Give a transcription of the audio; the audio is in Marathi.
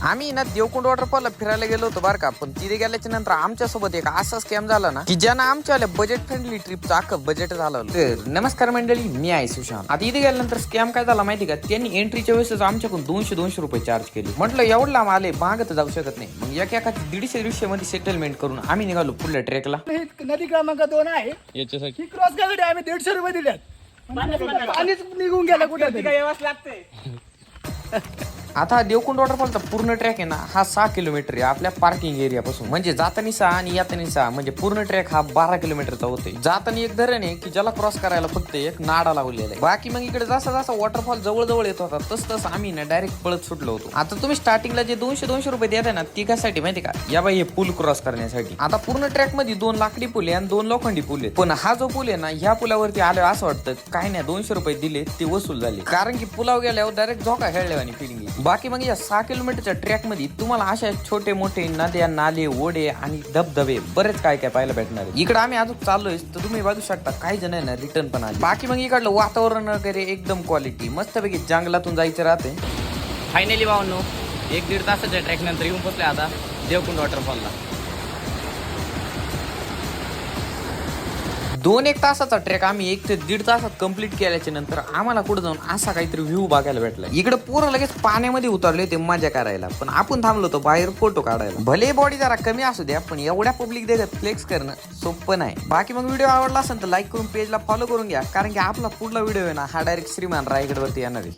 आम्ही ना देवकुंड वॉटरफॉलला फिरायला गेलो होतो बरं का, पण तिथे गेल्याच्या नंतर आमच्या सोबत एक असा स्कॅम झाला ना की ज्यानं आमच्या बजेट फ्रेंडली ट्रिपचं अख्खं बजेट झालं. तर नमस्कार मंडळी, मी आहे सुशांत. आता इथे गेल्यानंतर स्कॅम काय झाला माहिती का, त्यांनी एंट्रीच्या वेळेस आमच्याकडून 200 रुपये चार्ज केले. म्हटलं एवढं लांब आले, मागत जाऊ शकत नाही. मग एका 150 मध्ये सेटलमेंट करून आम्ही निघालो पुढल्या ट्रेकला. नदी क्रमांक 2 आहे याच्यासाठी क्रॉस करायसाठी आम्ही 150 रुपये दिलेत. पाणीच निघून गेलं कुठे काय यावंच लागतंय. आता देवकुंड वॉटरफॉलचा पूर्ण ट्रॅक आहे ना, हा 6 किलोमीटर आहे आपल्या पार्किंग एरिया पासून. म्हणजे जातानी 6 आणि येतानी 6, म्हणजे पूर्ण ट्रॅक हा 12 किलोमीटरचा होतोय. जातानी एक धरण आहे की ज्याला क्रॉस करायला फक्त एक नाडा लावलेला आहे. बाकी मग इकडे जसा जसा वॉटरफॉल जवळ जवळ येत होता तस आम्ही ना डायरेक्ट पळत सुटलो होतो. आता तुम्ही स्टार्टिंगला जे 200 रुपये देताय ना, ती कशासाठी माहिती का, या बाई हे पूल क्रॉस करण्यासाठी. आता पूर्ण ट्रॅक मध्ये 2 लाकडी पूल आहे आणि 2 लोखंडी पूल आहे. पण हा जो पूल आहे ना, ह्या पुलावरती आलं असं वाटतं काय नाही 200 रुपये दिले ते वसूल झाले, कारण की पुलावर गेल्यावर डायरेक्ट झोका खेळल्यावानी फिलिंग. बाकी मग या 6 किलोमीटरच्या ट्रॅक मध्ये तुम्हाला अशा छोटे मोठे नद्या, नाले, ओढे आणि धबधबे बरेच काय काय पाहायला भेटणार आहे. इकडे आम्ही अजून चाललोय तर तुम्ही बघू शकता काही जण आहे ना रिटर्न पण आले. बाकी मग इकडलं वातावरण वगैरे एकदम क्वालिटी मस्तपैकी जंगलातून जायचं राहते. फायनली भावांनो 1-1.5 तासाच्या ट्रॅक नंतर येऊन पोचले आता देवकुंड वॉटरफॉलला. 2-1 तासाचा ट्रेक आम्ही 1 ते 1.5 तासात कंप्लीट केल्याच्या नंतर आम्हाला कुठे जाऊन असा काहीतरी व्ह्यू बघायला भेटला. इकडे पोरं लगेच पाण्यामध्ये उतरले होते मजा करायला, पण आपण थांबलो होतो बाहेर फोटो काढायला. भले बॉडी जरा कमी असू द्या, पण एवढ्या पब्लिक देखत फ्लेक्स करणं सोपं नाही. बाकी मग व्हिडिओ आवडला असेल तर लाईक करून पेजला फॉलो करून घ्या, कारण की आपला पुढला व्हिडिओ आहे ना हा डायरेक्ट श्रीमान रायगड वरती येणार आहे.